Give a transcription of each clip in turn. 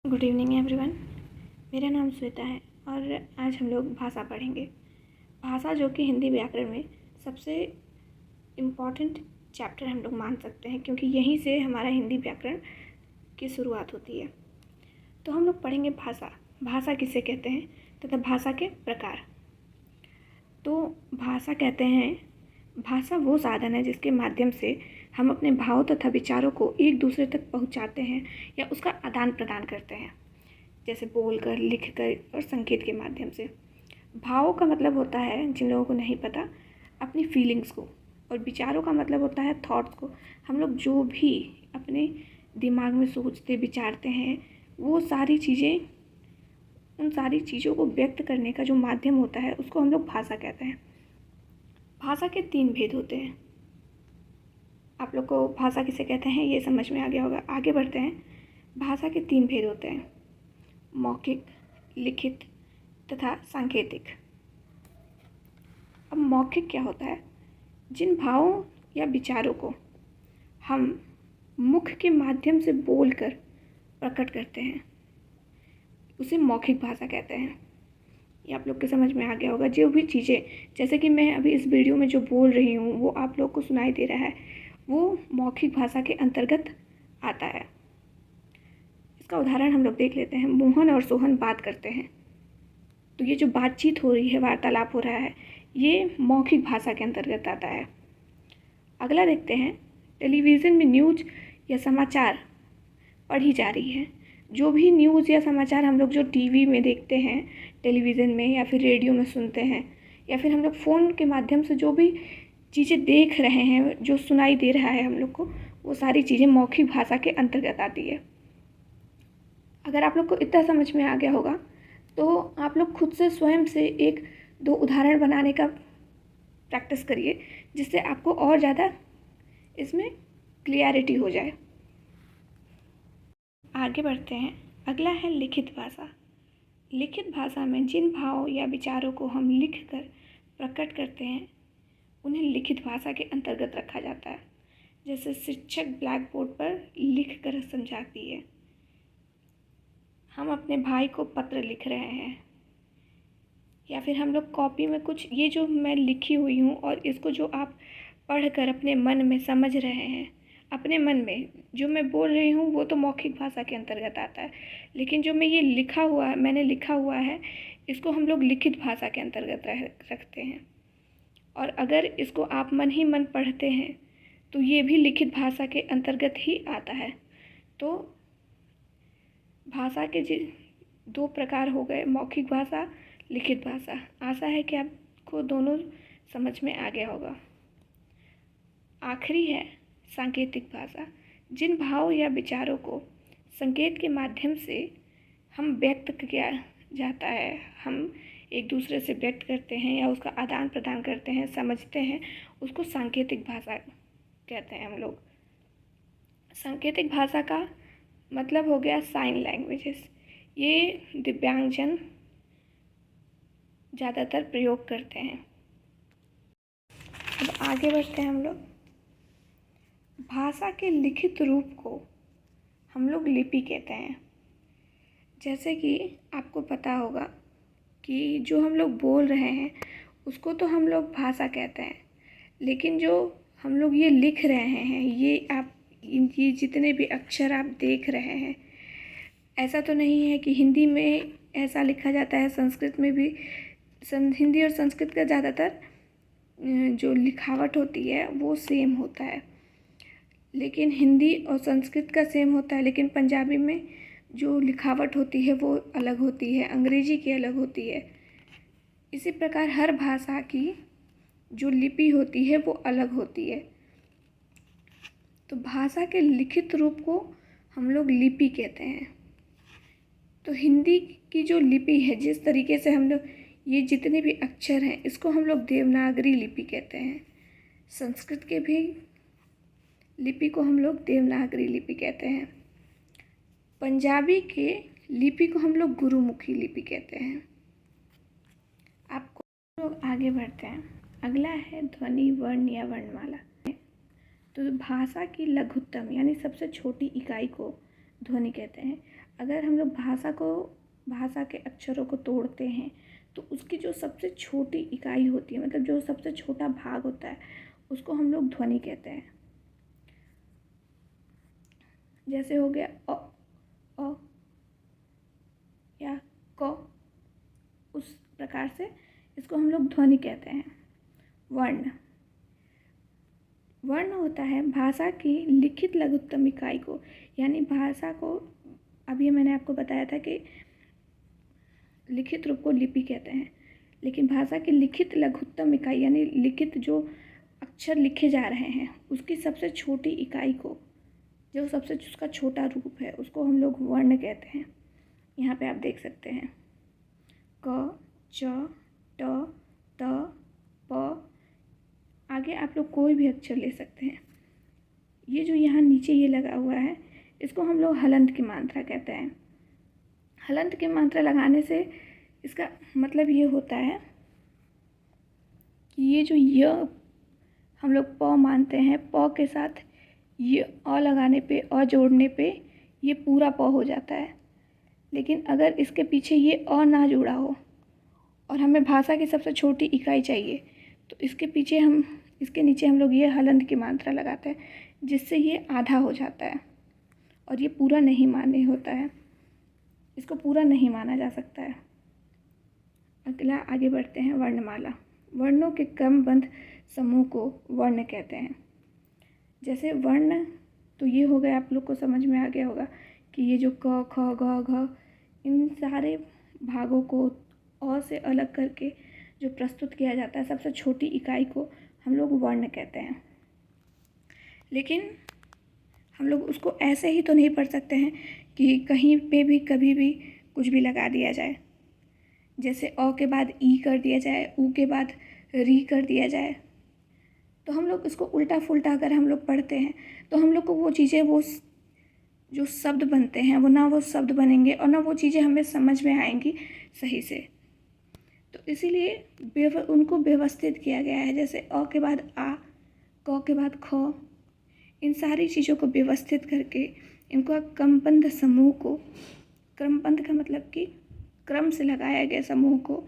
Good evening everyone. मेरा नाम श्वेता है और आज हम लोग भाषा पढ़ेंगे। भाषा जो कि हिंदी व्याकरण में सबसे इम्पॉर्टेंट चैप्टर हम लोग मान सकते हैं, क्योंकि यहीं से हमारा हिंदी व्याकरण की शुरुआत होती है। तो हम लोग पढ़ेंगे भाषा। भाषा किसे कहते हैं तथा भाषा के प्रकार। तो भाषा कहते हैं, भाषा वो साधन है जिसके माध्यम से हम अपने भाव तथा विचारों को एक दूसरे तक पहुंचाते हैं या उसका आदान प्रदान करते हैं, जैसे बोलकर, लिखकर और संकेत के माध्यम से। भावों का मतलब होता है, जिन लोगों को नहीं पता, अपनी फीलिंग्स को, और विचारों का मतलब होता है थॉट्स को। हम लोग जो भी अपने दिमाग में सोचते विचारते हैं, वो सारी चीज़ें, उन सारी चीज़ों को व्यक्त करने का जो माध्यम होता है उसको हम लोग भाषा कहते हैं। भाषा के 3 भेद होते हैं। आप लोग को भाषा किसे कहते हैं ये समझ में आ गया होगा। आगे बढ़ते हैं। भाषा के 3 भेद होते हैं: मौखिक, लिखित तथा सांकेतिक। अब मौखिक क्या होता है? जिन भावों या विचारों को हम मुख के माध्यम से बोलकर प्रकट करते हैं, उसे मौखिक भाषा कहते हैं। ये आप लोग के समझ में आ गया होगा। जो भी चीज़ें, जैसे कि मैं अभी इस वीडियो में जो बोल रही हूँ वो आप लोग को सुनाई दे रहा है, वो मौखिक भाषा के अंतर्गत आता है। इसका उदाहरण हम लोग देख लेते हैं। मोहन और सोहन बात करते हैं, तो ये जो बातचीत हो रही है, वार्तालाप हो रहा है, ये मौखिक भाषा के अंतर्गत आता है। अगला देखते हैं। टेलीविज़न में न्यूज़ या समाचार पढ़ी जा रही है। जो भी न्यूज़ या समाचार हम लोग जो टीवी में देखते हैं, टेलीविज़न में, या फिर रेडियो में सुनते हैं, या फिर हम लोग फ़ोन के माध्यम से जो भी चीज़ें देख रहे हैं, जो सुनाई दे रहा है हम लोग को, वो सारी चीज़ें मौखिक भाषा के अंतर्गत आती है। अगर आप लोग को इतना समझ में आ गया होगा तो आप लोग खुद से स्वयं से 1-2 उदाहरण बनाने का प्रैक्टिस करिए, जिससे आपको और ज़्यादा इसमें क्लियरिटी हो जाए। आगे बढ़ते हैं। अगला है लिखित भाषा। लिखित भाषा में जिन भाव या विचारों को हम लिख कर प्रकट करते हैं, उन्हें लिखित भाषा के अंतर्गत रखा जाता है। जैसे शिक्षक ब्लैक बोर्ड पर लिख कर समझाती है, हम अपने भाई को पत्र लिख रहे हैं, या फिर हम लोग कॉपी में कुछ, ये जो मैं लिखी हुई हूँ और इसको जो आप पढ़कर अपने मन में समझ रहे हैं, अपने मन में जो मैं बोल रही हूँ वो तो मौखिक भाषा के अंतर्गत आता है। लेकिन जो मैं ये मैंने लिखा हुआ है, इसको हम लोग लिखित भाषा के अंतर्गत रखते हैं। और अगर इसको आप मन ही मन पढ़ते हैं तो ये भी लिखित भाषा के अंतर्गत ही आता है। तो भाषा के 2 प्रकार हो गए, मौखिक भाषा, लिखित भाषा। आशा है कि आपको दोनों समझ में आ गया होगा। आखिरी है सांकेतिक भाषा। जिन भाव या विचारों को संकेत के माध्यम से हम व्यक्त किया जाता है, हम एक दूसरे से व्यक्त करते हैं या उसका आदान प्रदान करते हैं, समझते हैं, उसको सांकेतिक भाषा कहते हैं हम लोग। सांकेतिक भाषा का मतलब हो गया साइन लैंग्वेजेस। ये दिव्यांगजन ज़्यादातर प्रयोग करते हैं। अब आगे बढ़ते हैं हम लोग। भाषा के लिखित रूप को हम लोग लिपि कहते हैं। जैसे कि आपको पता होगा कि जो हम लोग बोल रहे हैं उसको तो हम लोग भाषा कहते हैं, लेकिन जो हम लोग ये लिख रहे हैं, ये जितने भी अक्षर आप देख रहे हैं, ऐसा तो नहीं है कि हिंदी में ऐसा लिखा जाता है, संस्कृत में भी। हिंदी और संस्कृत का ज़्यादातर जो लिखावट होती है वो सेम होता है, लेकिन हिंदी और संस्कृत का सेम होता है, लेकिन पंजाबी में जो लिखावट होती है वो अलग होती है, अंग्रेजी की अलग होती है। इसी प्रकार हर भाषा की जो लिपि होती है वो अलग होती है। तो भाषा के लिखित रूप को हम लोग लिपि कहते हैं। तो हिंदी की जो लिपि है, जिस तरीके से हम लोग ये जितने भी अक्षर हैं, इसको हम लोग देवनागरी लिपि कहते हैं। संस्कृत के भी लिपि को हम लोग देवनागरी लिपि कहते हैं। पंजाबी के लिपि को हम लोग गुरुमुखी लिपि कहते हैं। आपको लोग आगे बढ़ते हैं। अगला है ध्वनि, वर्ण या वर्णमाला। तो भाषा की लघुत्तम यानी सबसे छोटी इकाई को ध्वनि कहते हैं। अगर हम लोग भाषा के अक्षरों को तोड़ते हैं तो उसकी जो सबसे छोटी इकाई होती है, मतलब जो सबसे छोटा भाग होता है, उसको हम लोग ध्वनि कहते हैं। जैसे हो गया अ या क, उस प्रकार से इसको हम लोग ध्वनि कहते हैं। वर्ण होता है भाषा की लिखित लघुत्तम इकाई को, यानी भाषा को, अभी मैंने आपको बताया था कि लिखित रूप को लिपि कहते हैं, लेकिन भाषा की लिखित लघुत्तम इकाई यानी लिखित जो अक्षर लिखे जा रहे हैं उसकी सबसे छोटी इकाई को, जो सबसे उसका छोटा रूप है, उसको हम लोग वर्ण कहते हैं। यहाँ पे आप देख सकते हैं क, च, ट, त, प, आगे आप लोग कोई भी अक्षर ले सकते हैं। ये जो यहाँ नीचे ये लगा हुआ है इसको हम लोग हलंत की मात्रा कहते हैं। हलंत की मात्रा लगाने से इसका मतलब ये होता है कि ये जो य हम लोग प मानते हैं, प के साथ ये अ लगाने पे, अ जोड़ने पे ये पूरा प हो जाता है। लेकिन अगर इसके पीछे ये अ ना जुड़ा हो और हमें भाषा की सबसे छोटी इकाई चाहिए तो इसके नीचे हम लोग ये हलंत की मात्रा लगाते हैं, जिससे ये आधा हो जाता है और ये पूरा नहीं माने होता है, इसको पूरा नहीं माना जा सकता है। अगला आगे बढ़ते हैं वर्णमाला। वर्णों के क्रमबद्ध समूह को वर्ण कहते हैं। जैसे वर्ण तो ये हो गया, आप लोग को समझ में आ गया होगा कि ये जो क, ख, ग, घ, इन सारे भागों को अ से अलग करके जो प्रस्तुत किया जाता है, सबसे छोटी इकाई को हम लोग वर्ण कहते हैं। लेकिन हम लोग उसको ऐसे ही तो नहीं पढ़ सकते हैं कि कहीं पे भी कभी भी कुछ भी लगा दिया जाए। जैसे अ के बाद ई कर दिया जाए, ऊ के बाद री कर दिया जाए, तो हम लोग इसको उल्टा फुल्टा अगर हम लोग पढ़ते हैं तो हम लोग को वो चीज़ें, वो जो शब्द बनते हैं वो ना वो शब्द बनेंगे और ना वो चीज़ें हमें समझ में आएंगी सही से। तो इसीलिए उनको व्यवस्थित किया गया है। जैसे अ के बाद आ, क के बाद ख, इन सारी चीज़ों को व्यवस्थित करके इनको क्रमबद्ध समूह को, क्रमबद्ध का मतलब कि क्रम से लगाया गया समूह को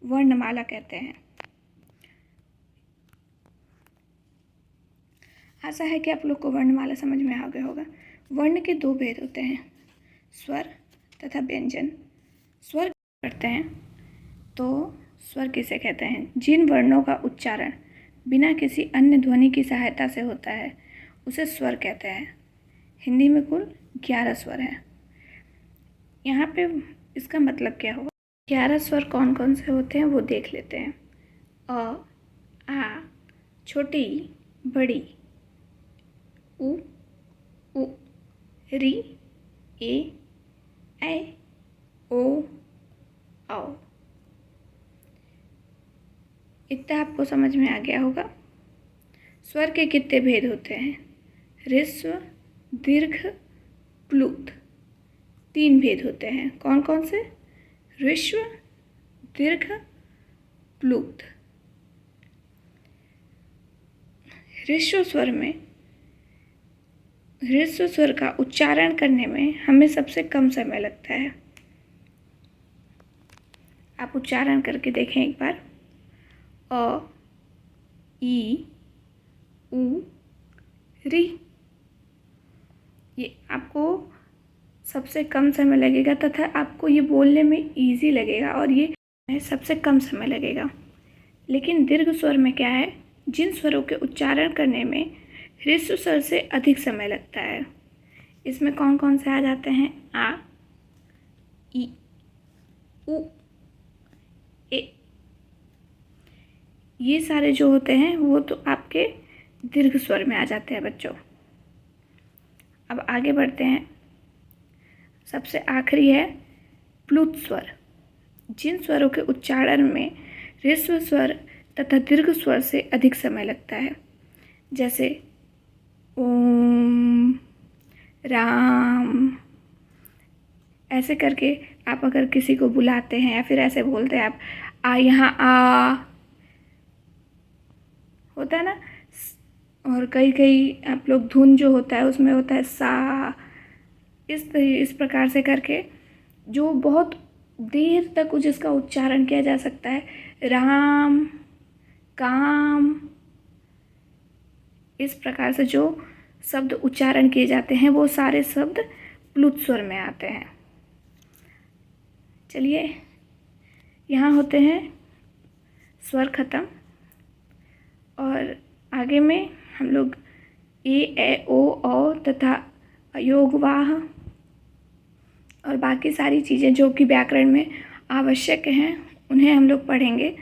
वर्णमाला कहते हैं। आशा है कि आप लोग को वर्णमाला समझ में आ गया होगा। वर्ण के दो भेद होते हैं, स्वर तथा व्यंजन। स्वर करते हैं तो स्वर किसे कहते हैं? जिन वर्णों का उच्चारण बिना किसी अन्य ध्वनि की सहायता से होता है उसे स्वर कहते हैं। हिंदी में कुल 11 स्वर हैं। यहाँ पे इसका मतलब क्या होगा? 11 स्वर कौन कौन से होते हैं वो देख लेते हैं। अ, आ, छोटी, बड़ी, उ, री, ए, ओ, औ। इतना आपको समझ में आ गया होगा। स्वर के कितने भेद होते हैं? ह्रस्व, दीर्घ, प्लुत। 3 भेद होते हैं। कौन कौन से? ह्रस्व, दीर्घ, प्लुत। ह्रस्व स्वर का उच्चारण करने में हमें सबसे कम समय लगता है। आप उच्चारण करके देखें एक बार। अ, ई, उ, री। ये आपको सबसे कम समय लगेगा तथा आपको ये बोलने में इजी लगेगा और ये सबसे कम समय लगेगा। लेकिन दीर्घ स्वर में क्या है? जिन स्वरों के उच्चारण करने में ह्रस्व स्वर से अधिक समय लगता है। इसमें कौन कौन से आ जाते हैं? आ, ई, उ, ए। ये सारे जो होते हैं वो तो आपके दीर्घ स्वर में आ जाते हैं बच्चों। अब आगे बढ़ते हैं। सबसे आखिरी है प्लुत स्वर। जिन स्वरों के उच्चारण में ह्रस्व स्वर तथा दीर्घ स्वर से अधिक समय लगता है। जैसे ओम, राम। ऐसे करके आप अगर किसी को बुलाते हैं या फिर ऐसे बोलते हैं आप, आ, यहाँ आ, होता है ना। और कई आप लोग धुन जो होता है उसमें होता है सा, इस प्रकार से करके जो बहुत देर तक जिसका उच्चारण किया जा सकता है। राम, काम, इस प्रकार से जो शब्द उच्चारण किए जाते हैं वो सारे शब्द प्लुत स्वर में आते हैं। चलिए, यहाँ होते हैं स्वर खत्म, और आगे में हम लोग ए, ए, ओ, औ तथा अयोगवाह और बाकी सारी चीज़ें जो कि व्याकरण में आवश्यक हैं उन्हें हम लोग पढ़ेंगे।